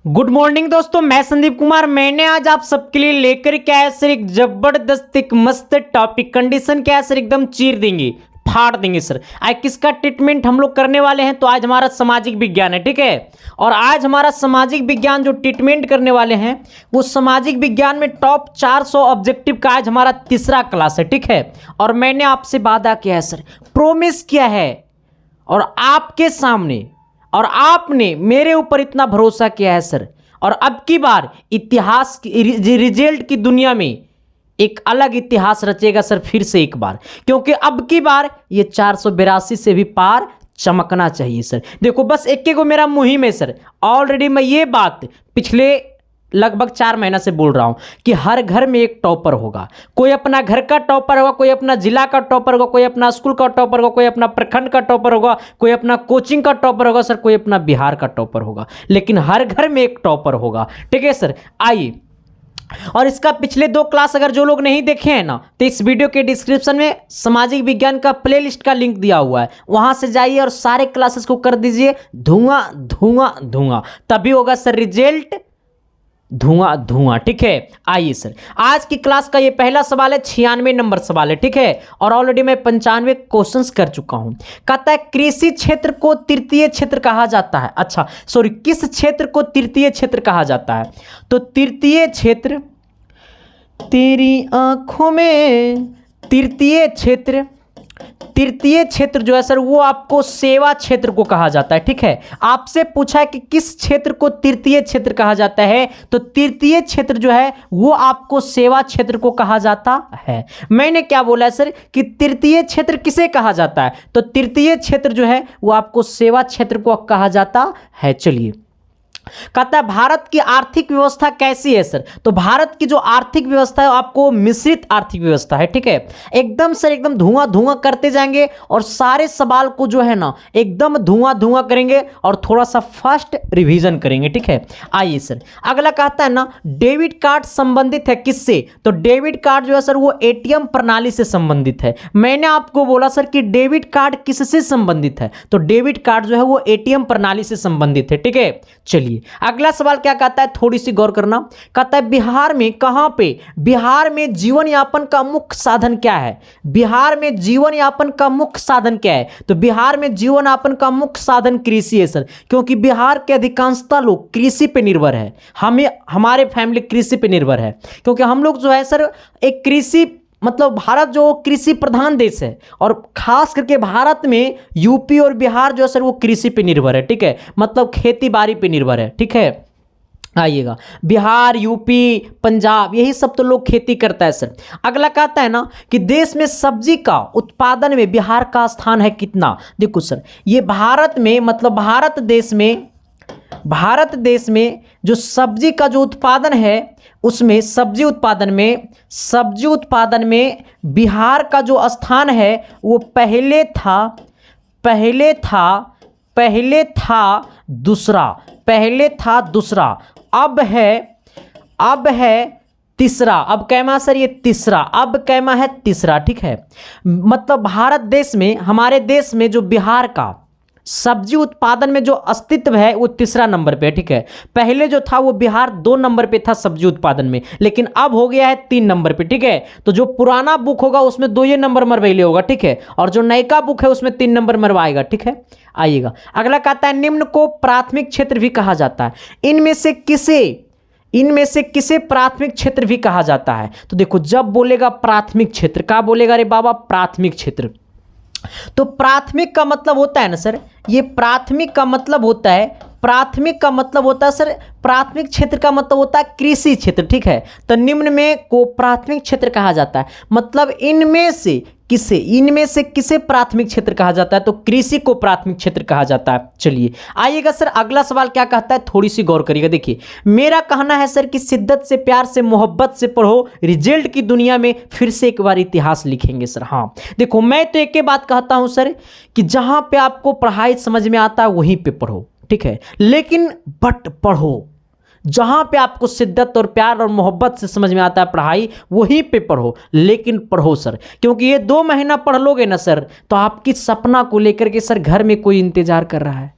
Good morning दोस्तों, मैं संदीप कुमार। मैंने आज आप सबके लिए लेकर के आया सर एक जबरदस्त एक मस्त टॉपिक। कंडीशन क्या है सर, एकदम चीर देंगे, फाड़ देंगे सर। आज किसका ट्रीटमेंट हम लोग करने वाले हैं, तो आज हमारा सामाजिक विज्ञान है, ठीक है। और आज हमारा सामाजिक विज्ञान जो ट्रीटमेंट करने वाले हैं वो सामाजिक विज्ञान में टॉप 400 ऑब्जेक्टिव का आज हमारा तीसरा क्लास है, ठीक है। और मैंने आपसे वादा किया है सर, प्रोमिस किया है, और आपके सामने और आपने मेरे ऊपर इतना भरोसा किया है सर। और अब की बार इतिहास की रिजल्ट की दुनिया में एक अलग इतिहास रचेगा सर, फिर से एक बार, क्योंकि अब की बार ये 482 से भी पार चमकना चाहिए सर। देखो बस एक को मेरा मुहिम है सर। ऑलरेडी मैं ये बात पिछले लगभग 4 महीना से बोल रहा हूं कि हर घर में एक टॉपर होगा। कोई अपना घर का टॉपर होगा, कोई अपना जिला का टॉपर होगा, कोई अपना स्कूल का टॉपर होगा, कोई अपना प्रखंड का टॉपर होगा, कोई अपना कोचिंग का टॉपर होगा सर, कोई अपना बिहार का टॉपर होगा, लेकिन हर घर में एक टॉपर होगा, ठीक है सर। आइए, और इसका पिछले 2 क्लास अगर जो लोग नहीं देखे हैं ना, तो इस वीडियो के डिस्क्रिप्शन में सामाजिक विज्ञान का प्लेलिस्ट का लिंक दिया हुआ है, वहां से जाइए और सारे क्लासेस को कर दीजिए धुआं धुआं धुआं, तभी होगा सर रिजल्ट धुआं धुआं, ठीक है। आइए सर, आज की क्लास का ये पहला सवाल है, 96 नंबर सवाल है, ठीक है। और ऑलरेडी मैं 95 क्वेश्चंस कर चुका हूं। कहता है कृषि क्षेत्र को तृतीय क्षेत्र कहा जाता है। अच्छा सॉरी, किस क्षेत्र को तृतीय क्षेत्र कहा जाता है? तो तृतीय क्षेत्र, तेरी आंखों में तृतीय क्षेत्र जो है सर वो आपको सेवा क्षेत्र को कहा जाता है, ठीक है। आपसे पूछा है कि किस क्षेत्र को तृतीय क्षेत्र कहा जाता है, तो तृतीय क्षेत्र जो है वो आपको सेवा क्षेत्र को कहा जाता है। मैंने क्या बोला है सर कि तृतीय क्षेत्र किसे कहा जाता है, तो तृतीय क्षेत्र जो है वो आपको सेवा क्षेत्र को कहा जाता है। चलिए, कहता है भारत की आर्थिक व्यवस्था कैसी है सर? तो भारत की जो आर्थिक व्यवस्था है आपको मिश्रित आर्थिक व्यवस्था है, ठीक है। एकदम सर एकदम धुआं धुआं करते जाएंगे और सारे सवाल को जो है ना एकदम धुआं धुआं करेंगे और थोड़ा सा फास्ट रिवीजन करेंगे, ठीक है। आइए सर, अगला कहता है ना डेबिट कार्ड संबंधित है किससे? तो डेबिट कार्ड जो है सर वो एटीएम प्रणाली से संबंधित है। मैंने आपको बोला सर कि डेबिट कार्ड किससे संबंधित है, तो डेबिट कार्ड जो है वो एटीएम प्रणाली से संबंधित है, ठीक है। चलिए, अगला सवाल क्या कहता है, थोड़ी सी गौर करना। कहता है बिहार में कहां पे, बिहार में जीवन यापन का मुख्य साधन क्या है? बिहार में जीवन यापन का मुख्य साधन क्या है? तो बिहार में जीवन यापन का मुख्य साधन कृषि है सर, क्योंकि बिहार के अधिकांशतः लोग कृषि पे निर्भर है। हमारे फैमिली कृषि पे निर्भर है, क्योंकि हम लोग जो है सर एक कृषि मतलब भारत जो कृषि प्रधान देश है, और खास करके भारत में यूपी और बिहार जो है सर वो कृषि पे निर्भर है, ठीक है। मतलब खेती बाड़ी पे निर्भर है, ठीक है। आइएगा, बिहार, यूपी, पंजाब, यही सब तो लोग खेती करता है सर। अगला कहता है ना कि देश में सब्जी का उत्पादन में बिहार का स्थान है कितना? देखो सर, ये भारत में मतलब भारत देश में जो सब्जी का जो उत्पादन है उसमें सब्जी उत्पादन में बिहार का जो स्थान है वो पहले था दूसरा, अब है तीसरा। अब कैमा सर ये तीसरा, अब कैमा है तीसरा, ठीक है। मतलब भारत देश में, हमारे देश में जो बिहार का सब्जी उत्पादन में जो अस्तित्व है वो तीसरा नंबर पे है, ठीक है। पहले जो था वो बिहार 2 नंबर पे था सब्जी उत्पादन में, लेकिन अब हो गया है 3 नंबर पे, ठीक है। तो जो पुराना बुक होगा उसमें 2 ही नंबर मरवाइले होगा, ठीक है, और जो नयका बुक है उसमें 3 नंबर मरवाएगा, ठीक है। आइएगा, अगला कहता है निम्न को प्राथमिक क्षेत्र भी कहा जाता है। इनमें से किसे प्राथमिक क्षेत्र भी कहा जाता है? तो देखो, जब बोलेगा प्राथमिक क्षेत्र, क्या बोलेगा रे बाबा? प्राथमिक क्षेत्र। तो प्राथमिक का मतलब होता है ना सर, ये प्राथमिक का मतलब होता है सर, प्राथमिक क्षेत्र का मतलब होता है कृषि क्षेत्र, ठीक है। तो निम्न में को प्राथमिक क्षेत्र कहा जाता है, मतलब इनमें से किसे प्राथमिक क्षेत्र कहा जाता है? तो कृषि को प्राथमिक क्षेत्र कहा जाता है। चलिए, आइएगा सर, अगला सवाल क्या कहता है, थोड़ी सी गौर करिएगा। देखिए, मेरा कहना है सर कि शिद्दत से, प्यार से, मोहब्बत से पढ़ो, रिजल्ट की दुनिया में फिर से एक बार इतिहास लिखेंगे सर। हाँ देखो, मैं तो एक ही बात कहता हूं सर कि जहां पे आपको पढ़ाई समझ में आता है वहीं पे पढ़ो, ठीक है, लेकिन बट पढ़ो। जहां पे आपको शिद्दत और प्यार और मोहब्बत से समझ में आता है पढ़ाई, वहीं पे पढ़ो, लेकिन पढ़ो सर, क्योंकि ये 2 महीना पढ़ लोगे ना सर तो आपकी सपना को लेकर के सर घर में कोई इंतजार कर रहा है,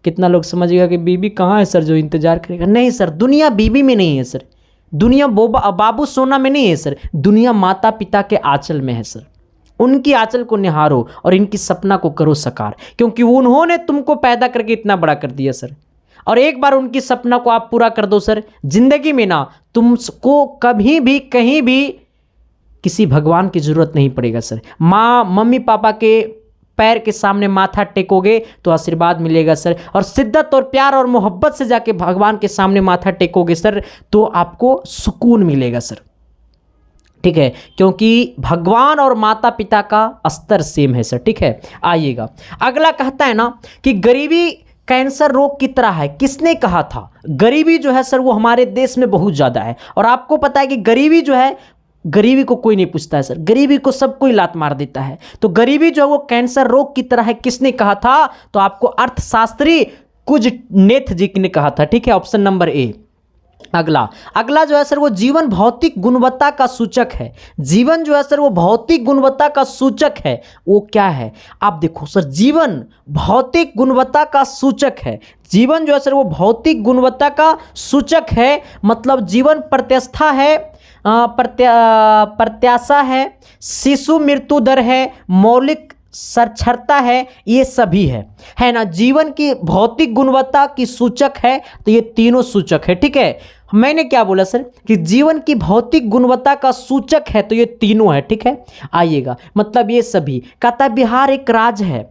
कितना लोग समझिएगा कि बीबी कहाँ है सर जो इंतजार करेगा। नहीं सर, दुनिया बीबी में नहीं है सर, दुनिया बाबू सोना में नहीं है सर, दुनिया माता पिता के आंचल में है सर। उनकी आंचल को निहारो और इनकी सपना को करो साकार, क्योंकि उन्होंने तुमको पैदा करके इतना बड़ा कर दिया सर। और एक बार उनकी सपना को आप पूरा कर दो सर, जिंदगी में ना तुमको कभी भी कहीं भी किसी भगवान की जरूरत नहीं पड़ेगा सर। माँ मम्मी पापा के पैर के सामने माथा टेकोगे तो आशीर्वाद मिलेगा सर, और शिद्दत और प्यार और मोहब्बत से जाके भगवान के सामने माथा टेकोगे सर तो आपको सुकून मिलेगा सर। ठीक है, क्योंकि भगवान और माता पिता का स्तर सेम है सर। ठीक है, आइएगा अगला कहता है ना कि गरीबी कैंसर रोग की तरह है। किसने कहा था? गरीबी जो है सर वो हमारे देश में बहुत ज़्यादा है, और आपको पता है कि गरीबी जो है, गरीबी को कोई नहीं पूछता है सर, गरीबी को सब कोई लात मार देता है। तो गरीबी जो है वो कैंसर रोग की तरह है। किसने कहा था? तो आपको अर्थशास्त्री कुजनेथ जी ने कहा था। ठीक है, ऑप्शन नंबर ए। अगला जो है सर वो जीवन भौतिक गुणवत्ता का सूचक है। जीवन जो है सर वो भौतिक गुणवत्ता का सूचक है। वो क्या है? आप देखो सर, जीवन भौतिक गुणवत्ता का सूचक है। जीवन जो है सर वो भौतिक गुणवत्ता का सूचक है, मतलब जीवन प्रत्याशा है, प्रत्याशा है, शिशु मृत्यु दर है, मौलिक साक्षरता है, ये सभी है ना। जीवन की भौतिक गुणवत्ता की सूचक है, तो ये तीनों सूचक है। ठीक है, मैंने क्या बोला सर कि जीवन की भौतिक गुणवत्ता का सूचक है, तो ये तीनों है। ठीक है, आइएगा, मतलब ये सभी। कहता है बिहार एक राज्य है।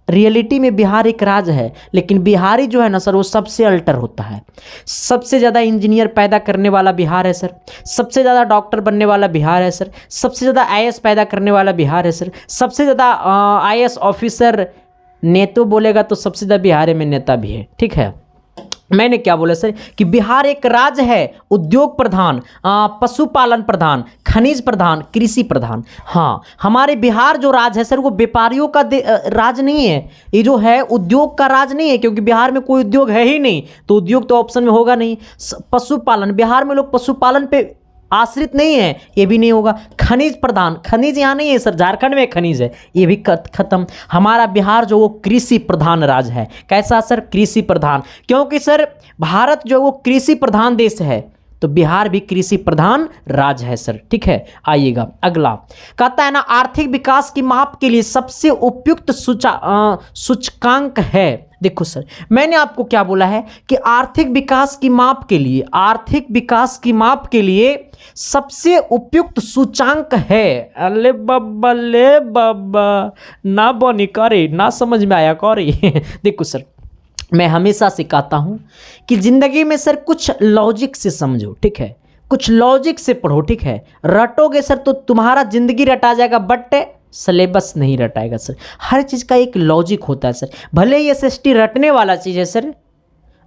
रियलिटी में बिहार एक राज्य है, लेकिन बिहारी जो है ना सर वो सबसे अल्टर होता है। सबसे ज़्यादा इंजीनियर पैदा करने वाला बिहार है सर, सबसे ज़्यादा डॉक्टर बनने वाला बिहार है सर, सबसे ज़्यादा आईएएस पैदा करने वाला बिहार है सर, सबसे ज़्यादा आईएएस ऑफिसर नेतो बोलेगा तो सबसे ज़्यादा बिहार में नेता भी है। ठीक है, मैंने क्या बोला सर कि बिहार एक राज्य है, उद्योग प्रधान, पशुपालन प्रधान, खनिज प्रधान, कृषि प्रधान। हाँ, हमारे बिहार जो राज्य है सर वो व्यापारियों का राज्य नहीं है, ये जो है उद्योग का राज्य नहीं है, क्योंकि बिहार में कोई उद्योग है ही नहीं, तो उद्योग तो ऑप्शन में होगा नहीं। पशुपालन, बिहार में लोग पशुपालन पे आश्रित नहीं है, ये भी नहीं होगा। खनिज प्रधान, खनिज यहाँ नहीं है सर, झारखंड में खनिज है, ये भी खत्म। हमारा बिहार जो वो कृषि प्रधान राज्य है। कैसा सर? कृषि प्रधान, क्योंकि सर भारत जो वो कृषि प्रधान देश है, तो बिहार भी कृषि प्रधान राज्य है सर। ठीक है, आइएगा अगला। कहता है ना आर्थिक विकास की माप के लिए सबसे उपयुक्त सूचकांक है। देखो सर, मैंने आपको क्या बोला है कि आर्थिक विकास की माप के लिए, आर्थिक विकास की माप के लिए सबसे उपयुक्त सूचांक है। अले बाबा ले बाबा, ना बनी करे, ना समझ में आया करे। देखो सर, मैं हमेशा सिखाता हूँ कि ज़िंदगी में सर कुछ लॉजिक से समझो। ठीक है, कुछ लॉजिक से पढ़ो। ठीक है, रटोगे सर तो तुम्हारा ज़िंदगी रटा जाएगा, बट सिलेबस नहीं रटाएगा सर। हर चीज़ का एक लॉजिक होता है सर। भले ही एसएसटी रटने वाला चीज़ है सर,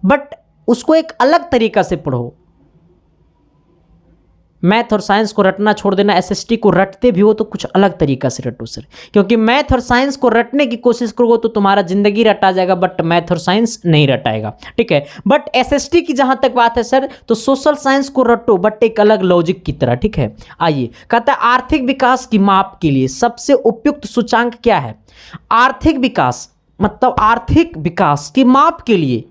बट उसको एक अलग तरीका से पढ़ो। मैथ और साइंस को रटना छोड़ देना, एसएसटी को रटते भी हो तो कुछ अलग तरीका से रटो सर, क्योंकि मैथ और साइंस को रटने की कोशिश करोगे तो तुम्हारा जिंदगी रटा जाएगा, बट मैथ और साइंस नहीं रटाएगा। ठीक है, बट एसएसटी की जहां तक बात है सर, तो सोशल साइंस को रटो, बट एक अलग लॉजिक की तरह। ठीक है, आइए, कहता है आर्थिक विकास की माप के लिए सबसे उपयुक्त सूचांक क्या है? आर्थिक विकास, मतलब आर्थिक विकास की माप के लिए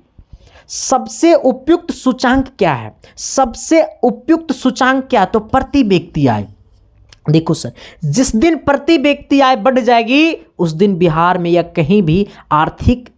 सबसे उपयुक्त सूचांक क्या है? सबसे उपयुक्त सूचांक क्या? तो प्रति व्यक्ति आय। देखो सर, जिस दिन प्रति व्यक्ति आय बढ़ जाएगी उस दिन बिहार में या कहीं भी आर्थिक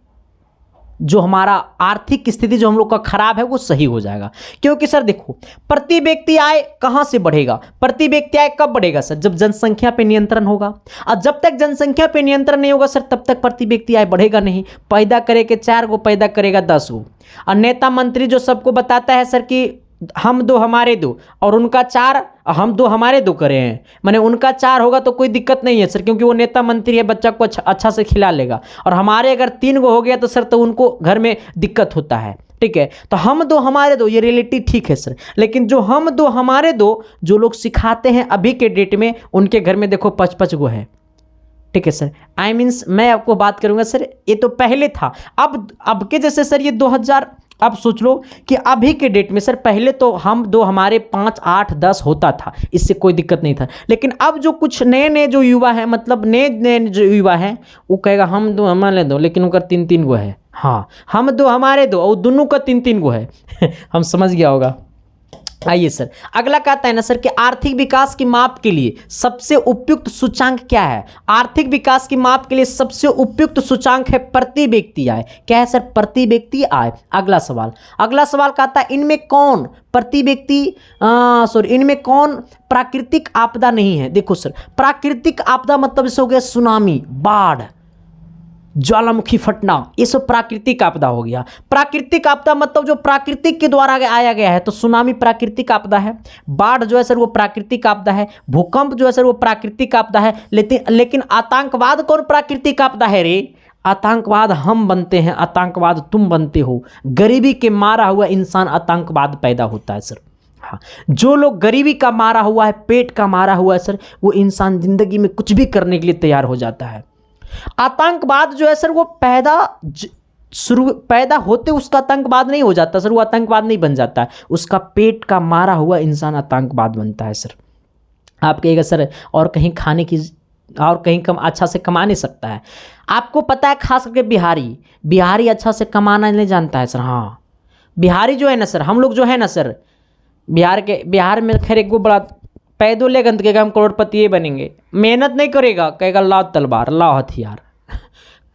जो हमारा आर्थिक स्थिति जो हम लोग का खराब है वो सही हो जाएगा। क्योंकि सर देखो, प्रति व्यक्ति आय कहां से बढ़ेगा? प्रति व्यक्ति आय कब बढ़ेगा सर? जब जनसंख्या पे नियंत्रण होगा। और जब तक जनसंख्या पे नियंत्रण नहीं होगा सर, तब तक प्रति व्यक्ति आय बढ़ेगा नहीं। पैदा करे के 4 गो, पैदा करेगा 10 गो। और नेता मंत्री जो सबको बताता है सर कि हम 2 हमारे 2 और उनका 4, हम 2 हमारे 2 करे हैं, माने उनका 4 होगा तो कोई दिक्कत नहीं है सर, क्योंकि वो नेता मंत्री है, बच्चा को अच्छा से खिला लेगा। और हमारे अगर 3 गो हो गया तो सर तो उनको घर में दिक्कत होता है। ठीक है, तो हम 2 हमारे 2, ये रियलिटी ठीक है सर। लेकिन जो हम 2 हमारे 2 जो लोग सिखाते हैं अभी के डेट में, उनके घर में देखो 5-5 गो है। ठीक है सर, आई मीन्स मैं आपको बात करूंगा सर, ये तो पहले था। अब के जैसे सर ये 2000, अब सोच लो कि अभी के डेट में सर, पहले तो हम 2 हमारे 5, 8, 10 होता था, इससे कोई दिक्कत नहीं था। लेकिन अब जो कुछ नए जो युवा है, मतलब नए जो युवा है, वो कहेगा हम 2 हमारे 2, लेकिन उनका 3-3 गो है। हाँ, हम दो हमारे दो और दोनों का 3-3 गो है हम समझ गया होगा। आइए सर, अगला कहता है ना सर कि आर्थिक विकास की माप के लिए सबसे उपयुक्त सूचांक क्या है? आर्थिक विकास की माप के लिए सबसे उपयुक्त सूचांक है प्रति व्यक्ति आय। क्या है सर? प्रति व्यक्ति आय। अगला सवाल कहता है इनमें कौन प्रति व्यक्ति इनमें कौन प्राकृतिक आपदा नहीं है? देखो सर, प्राकृतिक आपदा मतलब जैसे हो गया सुनामी, बाढ़, ज्वालामुखी फटना, ये सब प्राकृतिक आपदा हो गया। प्राकृतिक आपदा मतलब जो प्राकृतिक के द्वारा आया गया है, तो सुनामी प्राकृतिक आपदा है, बाढ़ जो है सर वो प्राकृतिक आपदा है, भूकंप जो है सर वो प्राकृतिक आपदा है। लेकिन आतंकवाद कौन प्राकृतिक आपदा है रे? आतंकवाद हम बनते हैं, आतंकवाद तुम बनते हो। गरीबी के मारा हुआ इंसान आतंकवाद पैदा होता है सर। हाँ, जो लोग गरीबी का मारा हुआ है, पेट का मारा हुआ है सर, वो इंसान जिंदगी में कुछ भी करने के लिए तैयार हो जाता है। आतंकवाद जो है सर वो पैदा होते उसका आतंकवाद नहीं हो जाता सर, वो आतंकवाद नहीं बन जाता है, उसका पेट का मारा हुआ इंसान आतंकवाद बनता है सर। आप कहिएगा सर और कहीं खाने की और कहीं कम अच्छा से कमा नहीं सकता है? आपको पता है खास करके बिहारी अच्छा से कमाना नहीं जानता है सर। हाँ, बिहारी जो है ना सर, हम लोग जो है ना सर, बिहार में खैर एक बड़ा पैदों ले गंद के हम करोड़पति बनेंगे, मेहनत नहीं करेगा, कहेगा लाओ तलवार, लाओ हथियार,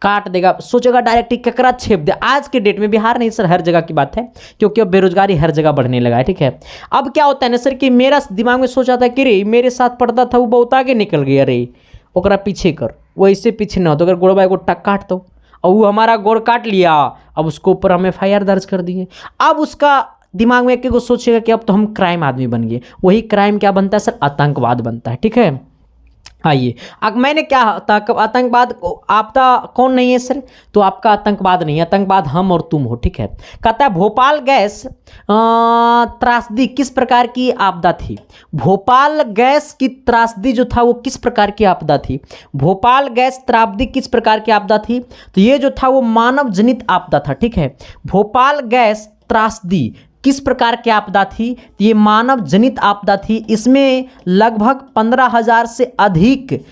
काट देगा, सोचेगा डायरेक्ट ही ककरा छेप दे। आज के डेट में बिहार नहीं सर, हर जगह की बात है, क्योंकि अब बेरोजगारी हर जगह बढ़ने लगा है। ठीक है, अब क्या होता है ना सर कि मेरा दिमाग में सोचा था कि रे मेरे साथ पढ़ता था वो बहुत आगे निकल गया, रे ओकरा पीछे कर, वो इससे पीछे ना हो तो अगर गोड़बा को टक काट दो, और वो हमारा गोड़ काट लिया, अब उसको ऊपर हम FIR दर्ज कर दिए। अब उसका दिमाग में एक को सोचेगा कि अब तो हम क्राइम आदमी बन गए। वही क्राइम क्या बनता है सर? आतंकवाद बनता है। ठीक है, आइए अब मैंने क्या आतंकवाद आपदा कौन नहीं है सर? तो आपका आतंकवाद नहीं है, आतंकवाद हम और तुम हो। ठीक है, कहता है भोपाल गैस त्रासदी किस प्रकार की आपदा थी? भोपाल गैस की त्रासदी जो था वो किस प्रकार की आपदा थी? भोपाल गैस त्रासदी किस प्रकार की आपदा थी? तो ये जो था वो मानव जनित आपदा था। ठीक है, भोपाल गैस त्रासदी किस प्रकार की आपदा थी? ये मानव जनित आपदा थी। इसमें लगभग 15,000 से अधिक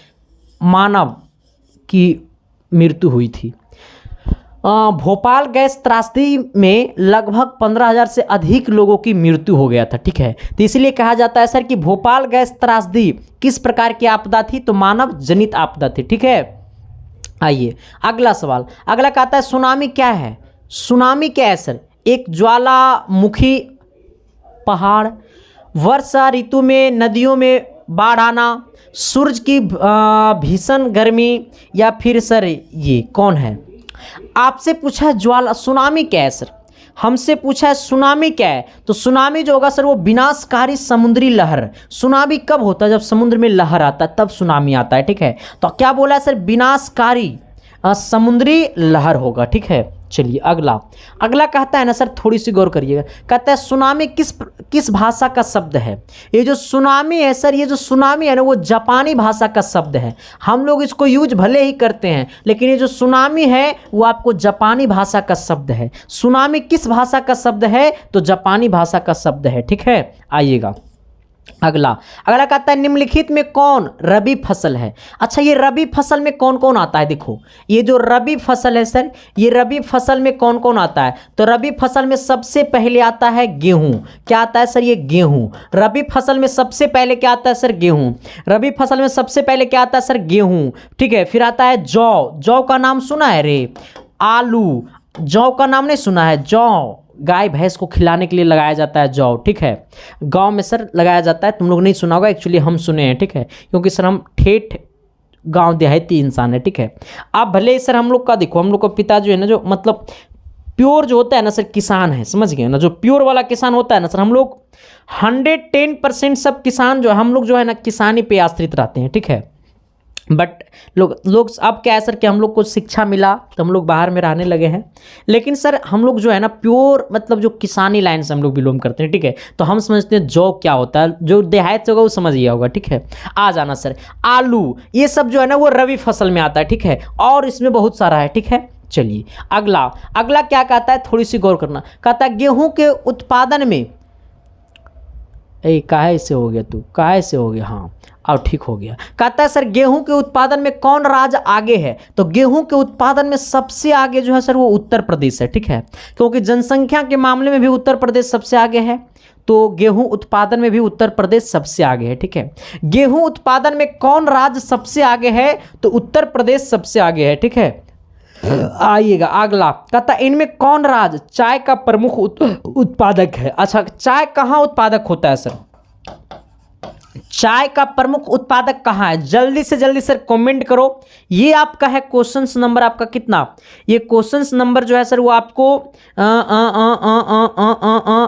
मानव की मृत्यु हुई थी। भोपाल गैस त्रासदी में लगभग 15,000 से अधिक लोगों की मृत्यु हो गया था। ठीक है, तो इसलिए कहा जाता है सर कि भोपाल गैस त्रासदी किस प्रकार की आपदा थी? तो मानव जनित आपदा थी। ठीक है, आइए अगला सवाल। अगला कहता है सुनामी क्या है? सुनामी क्या है सर? एक ज्वालामुखी पहाड़, वर्षा ऋतु में नदियों में बाढ़ आना, सूरज की भीषण गर्मी, या फिर सर ये कौन है? आपसे पूछा है सुनामी क्या है सर? हमसे पूछा है सुनामी क्या है? तो सुनामी जो होगा सर वो विनाशकारी समुद्री लहर। सुनामी कब होता है? जब समुद्र में लहर आता है तब सुनामी आता है। ठीक है, तो क्या बोला है सर? विनाशकारी समुद्री लहर होगा। ठीक है, चलिए अगला कहता है ना सर, थोड़ी सी गौर करिएगा। कहता है सुनामी किस भाषा का शब्द है? ये जो सुनामी है सर, ये जो सुनामी है ना वो जापानी भाषा का शब्द है। हम लोग इसको यूज भले ही करते हैं, लेकिन ये जो सुनामी है वो आपको जापानी भाषा का शब्द है। सुनामी किस भाषा का शब्द है? तो जापानी भाषा का शब्द है। ठीक है, आइएगा अगला कहता है निम्नलिखित में कौन रबी फसल है? अच्छा, ये रबी फसल में कौन कौन आता है? देखो, ये जो रबी फसल है सर, ये रबी फसल में कौन कौन आता है? तो रबी फसल में सबसे पहले आता है गेहूं। क्या आता है सर? ये गेहूं। रबी फसल में सबसे पहले क्या आता है सर? गेहूं। रबी फसल में सबसे पहले क्या आता है सर? गेहूं। ठीक है, फिर आता है जौ। जौ का नाम सुना है रे? आलू। जौ का नाम नहीं सुना है? जौ गाय भैंस को खिलाने के लिए लगाया जाता है जौ। ठीक है, गांव में सर लगाया जाता है, तुम लोग नहीं सुना होगा, एक्चुअली हम सुने हैं। ठीक है, क्योंकि सर हम ठेठ गांव देहाती इंसान है। ठीक है, आप भले सर हम लोग का देखो, हम लोग का पिता जो है ना, जो मतलब प्योर जो होता है ना सर किसान है, समझ गए ना? जो प्योर वाला किसान होता है ना सर, हम लोग 110% सब किसान जो हम लोग जो है ना किसानी पे आश्रित रहते हैं। ठीक है, बट लोग अब क्या है सर कि हम लोग को शिक्षा मिला तो हम लोग बाहर में रहने लगे हैं, लेकिन सर हम लोग जो है ना प्योर मतलब जो किसानी लाइन से हम लोग बिलोंग करते हैं। ठीक है, तो हम समझते हैं जौ क्या होता है, जो देहात से होगा वो समझ गया होगा। ठीक है, आ जाना सर। आलू, ये सब जो है ना वो रबी फसल में आता है। ठीक है, और इसमें बहुत सारा है। ठीक है, चलिए अगला क्या कहता है, थोड़ी सी गौर करना। कहता है गेहूं के उत्पादन में ए काहे से हो गया तू, काहे से हो गया, हाँ अब ठीक हो गया। कहता है सर गेहूं के उत्पादन में कौन राज्य आगे है? तो गेहूं के उत्पादन में सबसे आगे जो है सर वो उत्तर प्रदेश है, ठीक है, क्योंकि जनसंख्या के मामले में भी उत्तर प्रदेश सबसे आगे है, तो गेहूं उत्पादन में भी उत्तर प्रदेश सबसे आगे है, ठीक है। गेहूं उत्पादन में कौन राज्य सबसे आगे है? तो उत्तर प्रदेश सबसे आगे है, ठीक है। आइएगा अगला, कहता इनमें कौन राज्य चाय का प्रमुख उत्पादक है? अच्छा, चाय कहाँ उत्पादक होता है सर? चाय का प्रमुख उत्पादक कहाँ है? जल्दी से जल्दी सर कमेंट करो। ये आपका है क्वेश्चन नंबर आपका कितना? ये क्वेश्चन नंबर जो है सर वो आपको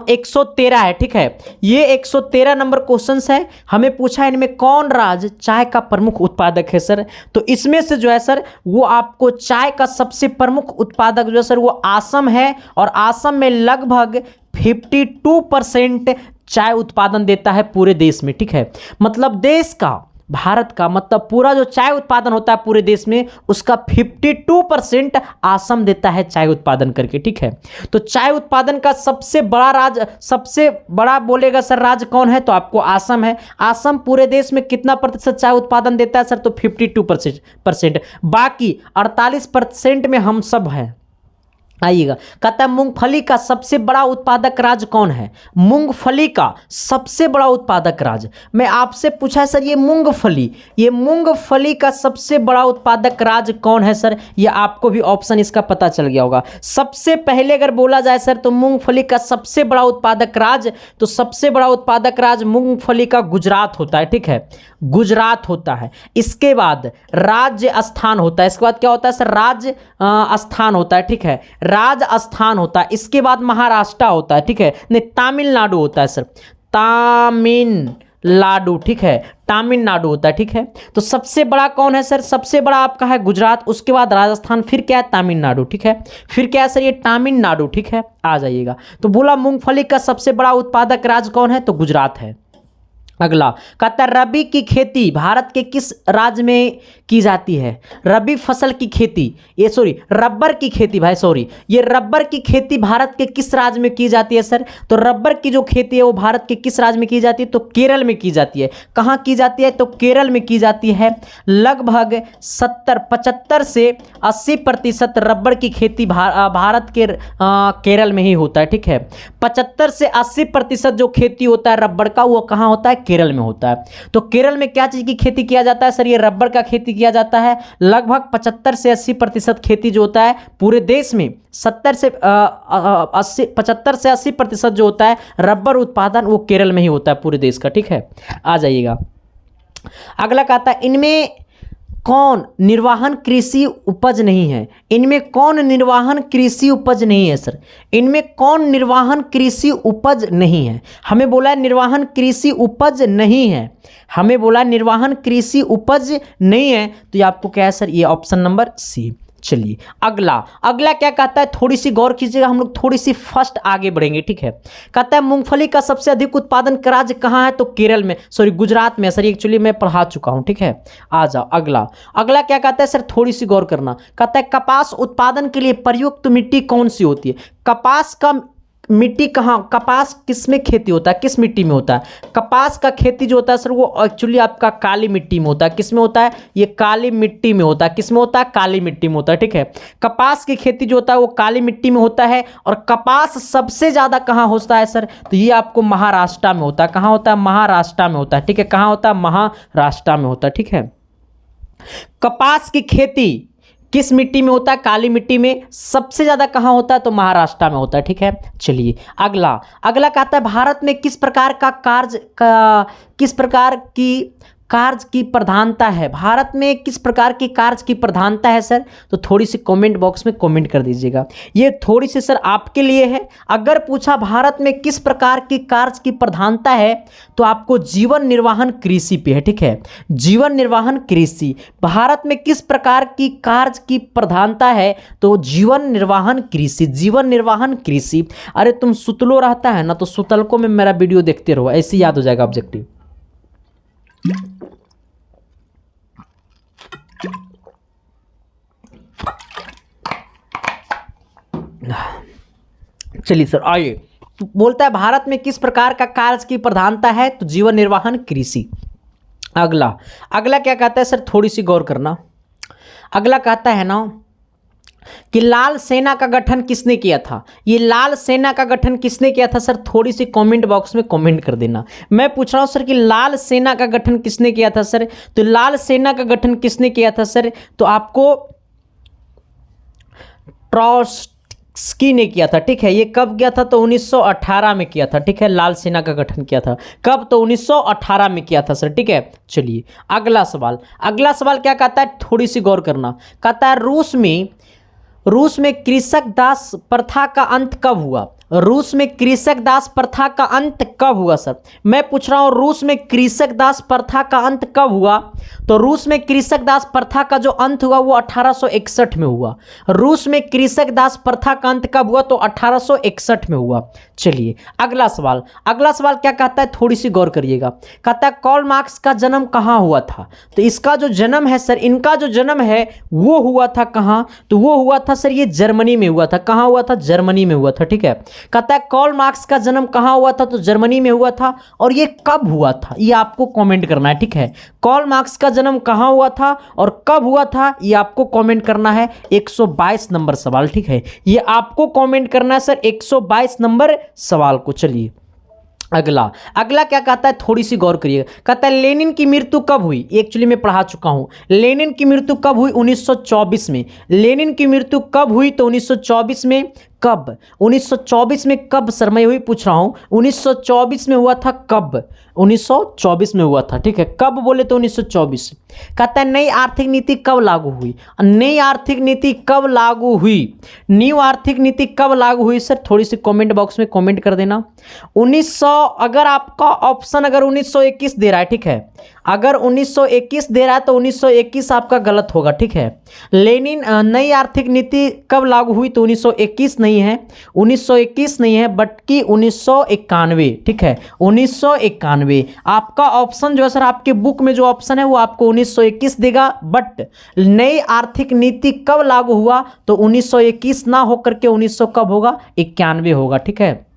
113 है, ठीक है। ये 113 नंबर क्वेश्चन है। हमें पूछा इनमें कौन राज्य चाय का प्रमुख उत्पादक है सर? तो इसमें से जो है सर वो आपको चाय का सबसे प्रमुख उत्पादक जो है सर वो आसम है, और आसम में लगभग 52% चाय उत्पादन देता है पूरे देश में, ठीक है। मतलब देश का, भारत का, मतलब पूरा जो चाय उत्पादन होता है पूरे देश में उसका 52% आसम देता है चाय उत्पादन करके, ठीक है। तो चाय उत्पादन का सबसे बड़ा राज्य, सबसे बड़ा बोलेगा सर राज्य कौन है? तो आपको आसम है। आसम पूरे देश में कितना प्रतिशत चाय उत्पादन देता है सर? तो 52%। बाकी 48% में हम सब हैं। आइएगा, कहता है मूंगफली का सबसे बड़ा उत्पादक राज्य कौन है? मूंगफली का सबसे बड़ा उत्पादक राज्य, मैं आपसे पूछा है सर ये मूंगफली का सबसे बड़ा उत्पादक राज्य कौन है सर? ये आपको भी ऑप्शन इसका पता चल गया होगा। सबसे पहले अगर बोला जाए सर तो मूंगफली का सबसे बड़ा उत्पादक राज्य, तो सबसे बड़ा उत्पादक राज्य मूंगफली का गुजरात होता है, ठीक है, गुजरात होता है। इसके बाद राजस्थान होता है। इसके बाद क्या होता है सर? राजस्थान होता है, ठीक है, राजस्थान होता है। इसके बाद महाराष्ट्र होता है, ठीक है, नहीं तमिलनाडु होता है सर, तमिलनाडु, ठीक है, तमिलनाडु होता है, ठीक है। तो सबसे बड़ा कौन है सर? सबसे बड़ा आपका है गुजरात, उसके बाद राजस्थान, फिर क्या है? तमिलनाडु, ठीक है, फिर क्या है सर? ये तमिलनाडु, ठीक है। आ जाइएगा, तो बोला मूंगफली का सबसे बड़ा उत्पादक राज्य कौन है? तो गुजरात है। अगला, कहता है रबी की खेती भारत के किस राज्य में की जाती है? रबी फसल की खेती, ये सॉरी रबर की खेती भाई, सॉरी, ये रबर की खेती भारत के किस राज्य में की जाती है सर? तो रबर की जो खेती है वो भारत के किस राज्य में की जाती है? तो केरल में की जाती है। कहाँ की जाती है? तो केरल में की जाती है। लगभग 75 से 80% रबर की खेती भारत के केरल में ही होता है, ठीक है। 75 से 80% जो खेती होता है रबर का वो कहाँ होता है? केरल में होता है। तो केरल में क्या चीज की खेती किया जाता है सर? ये रबर का खेती किया जाता है। लगभग 75 से 80% खेती जो होता है पूरे देश में 75 से 80% जो होता है रबर उत्पादन वो केरल में ही होता है पूरे देश का, ठीक है। आ जाइएगा, अगला कहता है इनमें कौन निर्वाहन कृषि उपज नहीं है? इनमें कौन निर्वाहन कृषि उपज नहीं है सर? इनमें कौन निर्वाहन कृषि उपज नहीं है? हमें बोला है निर्वाहन कृषि उपज नहीं है, हमें बोला निर्वाहन कृषि उपज नहीं है, तो ये आपको क्या है सर? ये ऑप्शन नंबर सी। चलिए अगला क्या कहता है? थोड़ी सी गौर कीजिएगा, हम लोग थोड़ी सी फर्स्ट आगे बढ़ेंगे, ठीक है। कहता है मूंगफली का सबसे अधिक उत्पादन राज्य कहाँ है? तो केरल में, सॉरी गुजरात में सर, एक्चुअली मैं पढ़ा चुका हूं, ठीक है। आ जाओ अगला क्या कहता है सर? थोड़ी सी गौर करना। कहता है कपास उत्पादन के लिए प्रयुक्त मिट्टी कौन सी होती है? कपास का मिट्टी कहाँ, कपास किस में खेती होता है, किस मिट्टी में होता है? कपास का खेती जो होता है सर वो एक्चुअली आपका काली मिट्टी में होता है। किस में होता है? ये काली मिट्टी में होता है। किस में होता है? काली मिट्टी में होता है, ठीक है। कपास की खेती जो होता है वो काली मिट्टी में होता है। और कपास सबसे ज्यादा कहाँ होता है सर? तो ये आपको महाराष्ट्र में होता है। कहाँ होता है? महाराष्ट्र में होता है, ठीक है। कहाँ होता है? महाराष्ट्र में होता है, ठीक है। कपास की खेती किस मिट्टी में होता है? काली मिट्टी में। सबसे ज्यादा कहाँ होता है? तो महाराष्ट्र में होता है, ठीक है। चलिए अगला कहता है भारत में किस प्रकार की कार्य की प्रधानता है? भारत में किस प्रकार की कार्य की प्रधानता है सर? तो थोड़ी सी कमेंट बॉक्स में कमेंट कर दीजिएगा। ये थोड़ी सी सर आपके लिए है। अगर पूछा भारत में किस प्रकार की कार्य की प्रधानता है तो आपको जीवन निर्वाहन कृषि पे है, ठीक है। जीवन निर्वाहन कृषि। भारत में किस प्रकार की कार्य की प्रधानता है? तो जीवन निर्वाहन कृषि, जीवन निर्वाहन कृषि। अरे तुम सुतलो रहता है ना, तो सुतलको में मेरा वीडियो देखते रहो, ऐसे याद हो जाएगा ऑब्जेक्टिव। चलिए सर आइए, बोलता है भारत में किस प्रकार का कार्य की प्रधानता है, तो जीवन निर्वाहन कृषि। अगला अगला क्या कहता है सर, थोड़ी सी गौर करना। अगला कहता है ना कि लाल सेना का गठन किसने किया था। ये लाल सेना का गठन किसने किया था सर, थोड़ी सी कमेंट बॉक्स में कमेंट कर देना। मैं पूछ रहा हूं सर कि लाल सेना का गठन किसने किया था सर, तो लाल सेना का गठन किसने किया था सर, तो आपको ट्रॉट्स्की ने किया था। ठीक है, ये कब किया था, तो 1918 में किया था। ठीक है, लाल सेना का गठन किया था कब, तो 1918 में किया था सर। ठीक है, चलिए अगला सवाल। अगला सवाल क्या कहता है, थोड़ी सी गौर करना। कहता है रूस में कृषक दास प्रथा का अंत कब हुआ। रूस में कृषक दास प्रथा का अंत कब हुआ सर, मैं पूछ रहा हूं रूस में कृषक दास प्रथा का अंत कब हुआ, तो रूस में कृषक दास प्रथा का जो अंत हुआ वो 1861 में हुआ। रूस में कृषक दास प्रथा का अंत कब हुआ, तो 1861 में हुआ। चलिए अगला सवाल। अगला सवाल क्या कहता है, थोड़ी सी गौर करिएगा। कहता है कार्ल मार्क्स का जन्म कहाँ हुआ था, तो इसका जो जन्म है सर, इनका जो जन्म है वो हुआ था कहाँ, तो वो हुआ था सर ये जर्मनी में हुआ था। कहाँ हुआ था, जर्मनी में हुआ था। ठीक है, कहता है कार्ल मार्क्स का जन्म कहाँ हुआ था, तो जर्मनी में हुआ था। और ये कब हुआ था, ये आपको कमेंट करना है। ठीक है, कार्ल मार्क्स का जन्म कहाँ हुआ था और कब हुआ था, ये आपको कमेंट करना है। 122 नंबर सवाल। ठीक है, ये आपको कमेंट करना है सर 122 नंबर सवाल को। चलिए अगला अगला क्या कहता है, थोड़ी सी गौर करिएगा। कहता है लेनिन की मृत्यु कब हुई, एक्चुअली मैं पढ़ा चुका हूं। लेनिन की मृत्यु कब हुई, 1924 में। लेनिन की मृत्यु कब हुई, तो 1924 में। कब, 1924 में कब सर, मैं वही पूछ रहा हूं 1924 में हुआ था कब, 1924 में हुआ था। ठीक है, कब बोले तो 1924। कहता है नई आर्थिक नीति कब लागू हुई, नई आर्थिक नीति कब लागू हुई, न्यू आर्थिक नीति कब लागू हुई सर, थोड़ी सी कमेंट बॉक्स में कमेंट कर देना। 1900, अगर आपका ऑप्शन अगर 1921 दे रहा है, ठीक है, अगर 1921 दे रहा है तो 1921 आपका गलत होगा। ठीक है, लेनिन नई आर्थिक नीति कब लागू हुई, तो 1921 नहीं है, 1921 नहीं है, बल्कि 1991। ठीक है, 1991 आपका ऑप्शन जो है सर, आपके बुक में जो ऑप्शन है वो आपको 1921 देगा, बट नई आर्थिक नीति कब लागू हुआ, तो 1921 ना होकर के 1900 कब होगा, 91 होगा। ठीक है,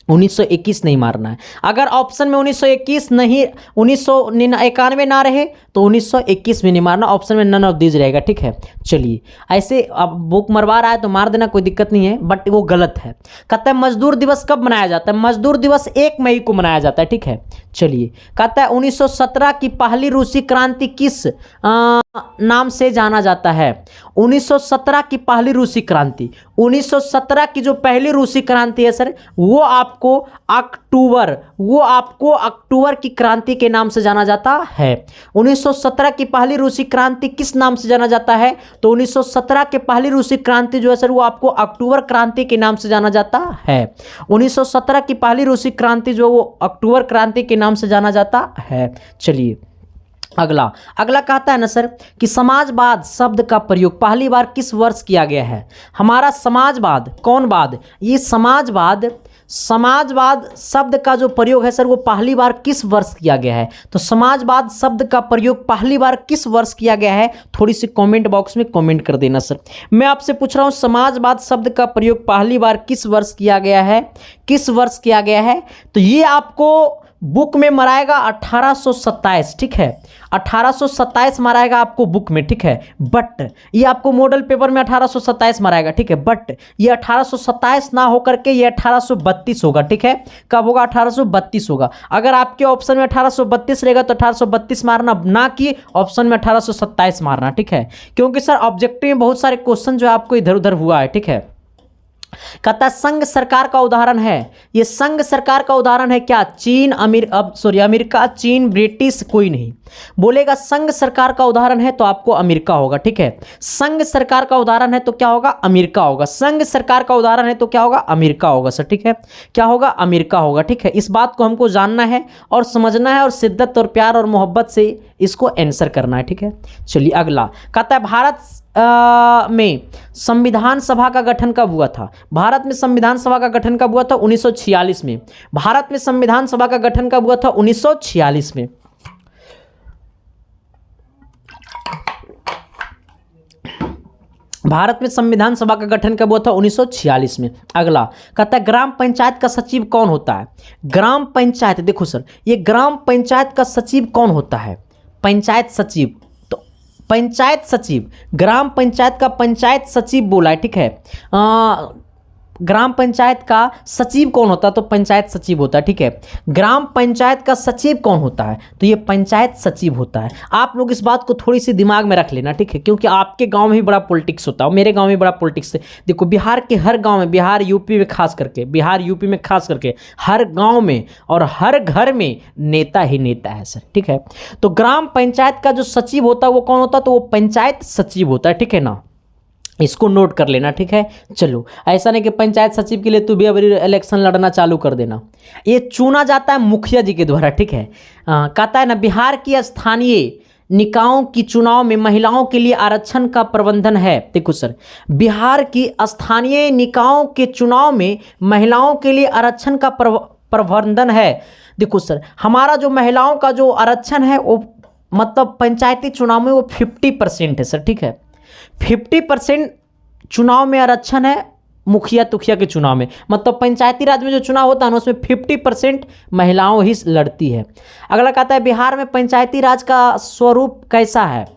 1921 नहीं मारना है। अगर ऑप्शन में 1921 नहीं, 1991 ना रहे तो 1921 में नहीं मारना, ऑप्शन में नन ऑफ दीज रहेगा। ठीक है, चलिए ऐसे अब बुक मरवा रहा है तो मार देना, कोई दिक्कत नहीं है, बट वो गलत है। कहता है मजदूर दिवस कब मनाया जाता है, मजदूर दिवस 1 मई को मनाया जाता है। ठीक है, चलिए कहता है 1917 की पहली रूसी क्रांति किस नाम से जाना जाता है। 1917 की पहली रूसी क्रांति, 1917 की जो पहली रूसी क्रांति है सर, वो आपको अक्टूबर की क्रांति के नाम से जाना जाता है। 1917 की पहली रूसी क्रांति किस नाम से जाना जाता है, तो 1917 के पहली रूसी क्रांति जो है सर वो आपको अक्टूबर क्रांति के नाम से जाना जाता है। 1917 की पहली रूसी क्रांति जो वो अक्टूबर क्रांति के नाम से जाना जाता है। चलिए अगला अगला कहता है ना सर कि समाजवाद शब्द का प्रयोग पहली बार किस वर्ष किया गया है। हमारा समाजवाद, कौन वाद, ये समाजवाद शब्द का जो प्रयोग है सर वो पहली बार किस वर्ष किया गया है, तो समाजवाद शब्द का प्रयोग पहली बार किस वर्ष किया गया है, थोड़ी सी कमेंट बॉक्स में कमेंट कर देना सर। मैं आपसे पूछ रहा हूँ समाजवाद शब्द का प्रयोग पहली बार किस वर्ष किया गया है, किस वर्ष किया गया है, तो ये आपको बुक में मराएगा 1827। ठीक है, 1827 मराएगा आपको बुक में। ठीक है, बट ये आपको मॉडल पेपर में 1827 मराएगा। ठीक है, बट ये 1827 ना होकर के ये 1832 होगा। ठीक है, कब होगा, 1832 होगा। अगर आपके ऑप्शन में 1832 रहेगा तो 1832 मारना, ना कि ऑप्शन में 1827 मारना। ठीक है, क्योंकि सर ऑब्जेक्टिव में बहुत सारे क्वेश्चन जो आपको इधर उधर हुआ है। ठीक है, कहता है संघ सरकार का उदाहरण है, ये संघ सरकार का उदाहरण है क्या, चीन, अमेरिका, चीन, ब्रिटिश, कोई नहीं बोलेगा। संघ सरकार का उदाहरण है तो आपको अमेरिका होगा। ठीक है, संघ सरकार का उदाहरण है तो क्या होगा, अमेरिका होगा। संघ सरकार का उदाहरण है तो क्या होगा, अमेरिका होगा सर। ठीक है, क्या होगा, अमेरिका होगा। ठीक है, इस बात को हमको जानना है और समझना है और शिद्दत और प्यार और मोहब्बत से इसको आंसर करना है। ठीक है, चलिए अगला कहता है भारत में संविधान सभा का गठन कब हुआ था। भारत में संविधान सभा का गठन कब हुआ था, 1946 में। भारत में संविधान सभा का गठन कब हुआ था, 1946 में। भारत में संविधान सभा का गठन कब हुआ था? 1946 में। अगला कहता है ग्राम पंचायत का सचिव कौन होता है? ग्राम पंचायत, देखो सर, ये ग्राम पंचायत का सचिव कौन होता है? पंचायत सचिव। तो पंचायत सचिव, ग्राम पंचायत का पंचायत सचिव बोला है, ठीक है। ग्राम पंचायत का सचिव कौन होता है? तो पंचायत सचिव होता है, ठीक है। ग्राम पंचायत का सचिव कौन होता है? तो ये पंचायत सचिव होता है। आप लोग इस बात को थोड़ी सी दिमाग में रख लेना, ठीक है, क्योंकि आपके गांव में भी बड़ा पॉलिटिक्स होता है और मेरे गांव में बड़ा पॉलिटिक्स है। देखो बिहार के हर गांव में, बिहार यूपी में खास करके हर गांव में और हर घर में नेता ही नेता है सर, ठीक है। तो ग्राम पंचायत का जो सचिव होता है वो कौन होता है? तो वो पंचायत सचिव होता है, ठीक है ना। इसको नोट कर लेना, ठीक है। चलो, ऐसा नहीं कि पंचायत सचिव के लिए तू भी अब इलेक्शन लड़ना चालू कर देना। ये चुना जाता है मुखिया जी के द्वारा, ठीक है। कहता है ना, बिहार की स्थानीय निकायों की चुनाव में महिलाओं के लिए आरक्षण का प्रबंधन है। देखो सर, बिहार की स्थानीय निकायों के चुनाव में महिलाओं के लिए आरक्षण का प्रबंधन है। देखो सर, हमारा जो महिलाओं का जो आरक्षण है वो मतलब पंचायती चुनाव में वो 50% है सर, ठीक है। 50% चुनाव में आरक्षण है मुखिया तुखिया के चुनाव में, मतलब पंचायती राज में जो चुनाव होता है ना उसमें 50% महिलाओं ही लड़ती है। अगला कहता है बिहार में पंचायती राज का स्वरूप कैसा है?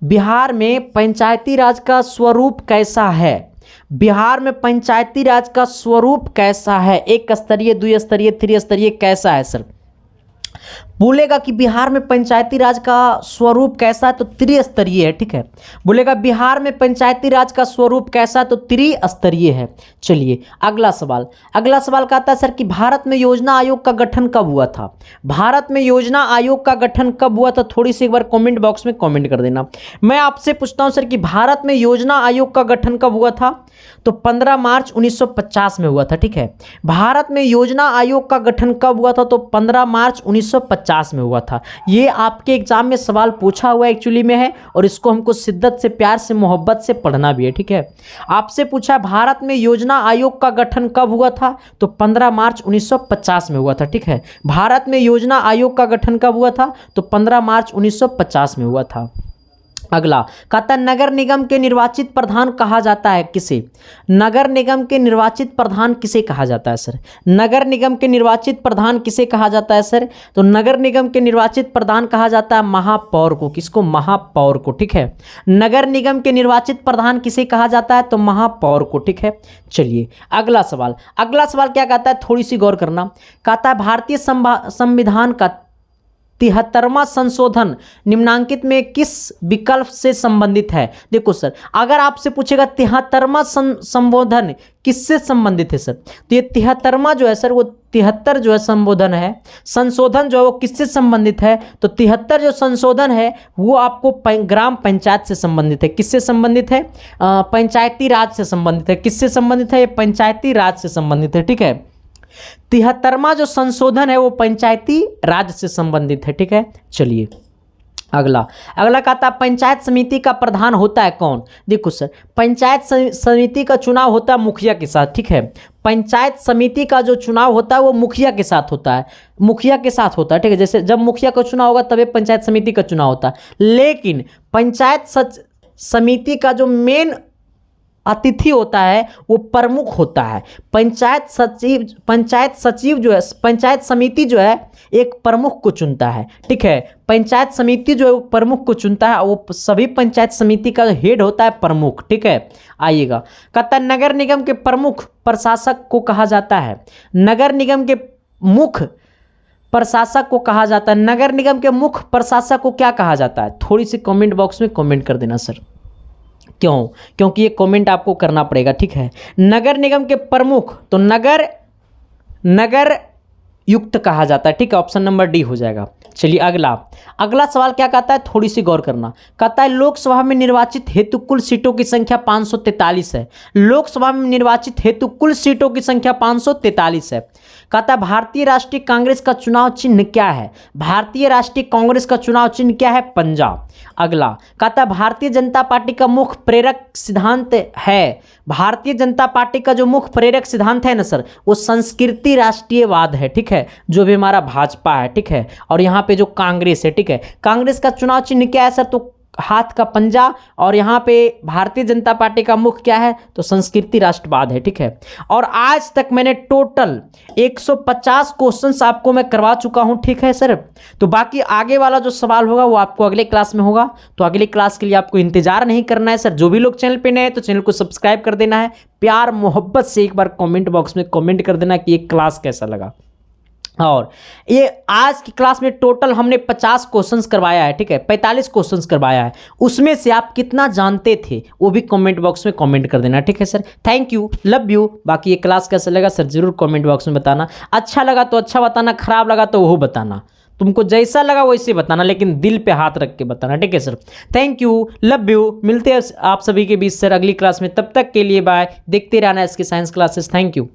बिहार में पंचायती राज का स्वरूप कैसा है? बिहार में पंचायती राज का स्वरूप कैसा है? एक स्तरीय, द्विस्तरीय, त्रिस्तरीय कैसा है सर? बोलेगा कि बिहार में पंचायती राज का स्वरूप कैसा है? तो त्रिस्तरीय है, ठीक है। बोलेगा बिहार में पंचायती राज का स्वरूप कैसा है? तो त्रिस्तरीय है। चलिए अगला सवाल कहता है सर कि भारत में योजना आयोग का गठन कब हुआ था? भारत में योजना आयोग का गठन कब हुआ था? थोड़ी सी एक बार कमेंट बॉक्स में कमेंट कर देना। मैं आपसे पूछता हूं सर कि भारत में योजना आयोग का गठन कब हुआ था? तो 15 मार्च 1950 में हुआ था, ठीक है। भारत में योजना आयोग का गठन कब हुआ था? तो 15 मार्च 1950 में हुआ था। ये आपके एग्जाम में सवाल पूछा हुआ एक्चुअली में है और इसको हमको शिद्दत से, प्यार से, मोहब्बत से पढ़ना भी है, ठीक है। आपसे पूछा भारत में योजना आयोग का गठन कब हुआ था? तो 15 मार्च 1950 में हुआ था, ठीक है। भारत में योजना आयोग का गठन कब हुआ था? तो 15 मार्च 1950 में हुआ था। अगला कहता है नगर निगम के निर्वाचित प्रधान कहा जाता है किसे? नगर निगम के निर्वाचित प्रधान किसे कहा जाता है सर? नगर निगम के निर्वाचित प्रधान किसे कहा जाता है सर? तो नगर निगम के निर्वाचित प्रधान कहा जाता है महापौर को। किसको? महापौर को, ठीक है। नगर निगम के निर्वाचित प्रधान किसे कहा जाता है? तो महापौर को, ठीक है। चलिए अगला सवाल क्या कहता है? थोड़ी सी गौर करना। कहता है भारतीय संविधान का 73वां संशोधन निम्नांकित में किस विकल्प से संबंधित है? देखो सर, अगर आपसे पूछेगा 73वां संशोधन किससे संबंधित है सर, तो ये 73वां जो है सर, वो 73 जो है संशोधन है, संशोधन जो है वो किससे संबंधित है? तो 73 जो संशोधन है वो आपको ग्राम पंचायत से संबंधित है। किससे संबंधित है? पंचायती राज से संबंधित है। किससे संबंधित है? ये पंचायती राज से संबंधित है, ठीक है। 73वां जो संशोधन है वो पंचायती राज से संबंधित है, ठीक है। चलिए अगला कहता है पंचायत समिति का प्रधान होता है कौन? देखो सर, पंचायत समिति का चुनाव होता है मुखिया के साथ, ठीक है। पंचायत समिति का जो चुनाव होता है वो मुखिया के साथ होता है, ठीक है। जैसे जब मुखिया का चुनाव होगा तभी पंचायत समिति का चुनाव होता है, लेकिन पंचायत समिति का जो मेन अतिथि होता है वो प्रमुख होता है। पंचायत सचिव जो है, पंचायत समिति जो है एक प्रमुख को चुनता है, ठीक है। पंचायत समिति जो है वो प्रमुख को चुनता है, वो सभी पंचायत समिति का हेड होता है प्रमुख, ठीक है। आइएगा, कहता है नगर निगम के प्रमुख प्रशासक को कहा जाता है। नगर निगम के मुख्य प्रशासक को कहा जाता है। नगर निगम के मुख्य प्रशासक को क्या कहा जाता है? थोड़ी सी कमेंट बॉक्स में कमेंट कर देना सर। क्यों? क्योंकि ये कमेंट आपको करना पड़ेगा, ठीक है। नगर निगम के प्रमुख तो नगर युक्त कहा जाता है, ठीक है। ऑप्शन नंबर डी हो जाएगा। चलिए अगला सवाल क्या कहता है? थोड़ी सी गौर करना। कहता है लोकसभा में निर्वाचित हेतु कुल सीटों की संख्या 543 है। लोकसभा में निर्वाचित हेतु कुल सीटों की संख्या 543 है। कहता है भारतीय राष्ट्रीय कांग्रेस का चुनाव चिन्ह क्या है? भारतीय राष्ट्रीय कांग्रेस का चुनाव चिन्ह क्या है? पंजा। अगला कहता है भारतीय जनता पार्टी का मुख्य प्रेरक सिद्धांत है। भारतीय जनता पार्टी का जो मुख्य प्रेरक सिद्धांत है ना सर, वो संस्कृति राष्ट्रीयवाद है, ठीक है। जो भी हमारा भाजपा है, ठीक है। और यहाँ पे जो कांग्रेस है, ठीक है। कांग्रेस का चुनाव चिन्ह क्या है सर? तो हाथ का पंजा, और यहाँ पे भारतीय जनता पार्टी का मुख क्या है, तो संस्कृति राष्ट्रवाद है, ठीक है। और आज तक मैंने टोटल 150 क्वेश्चंस आपको मैं करवा चुका हूँ, ठीक है सर। तो बाकी आगे वाला जो सवाल होगा वो आपको अगले क्लास में होगा, तो अगली क्लास के लिए आपको इंतजार नहीं करना है सर। जो भी लोग चैनल पे नए हैं तो चैनल को सब्सक्राइब कर देना है, प्यार मोहब्बत से एक बार कमेंट बॉक्स में कमेंट कर देना कि ये क्लास कैसा लगा। और ये आज की क्लास में टोटल हमने 50 क्वेश्चंस करवाया है, ठीक है, 45 क्वेश्चंस करवाया है। उसमें से आप कितना जानते थे वो भी कमेंट बॉक्स में कमेंट कर देना, ठीक है sir. Thank you, love you. बाकी ये क्लास कैसा लगा सर जरूर कमेंट बॉक्स में बताना। अच्छा लगा तो अच्छा बताना, खराब लगा तो वो बताना, तुमको जैसा लगा वैसे बताना, लेकिन दिल पे हाथ रख के बताना, ठीक है sir. Thank you, love you. मिलते हैं आप सभी के बीच सर अगली क्लास में, तब तक के लिए बाय। देखते रहना इसके साइंस क्लासेस। Thank you.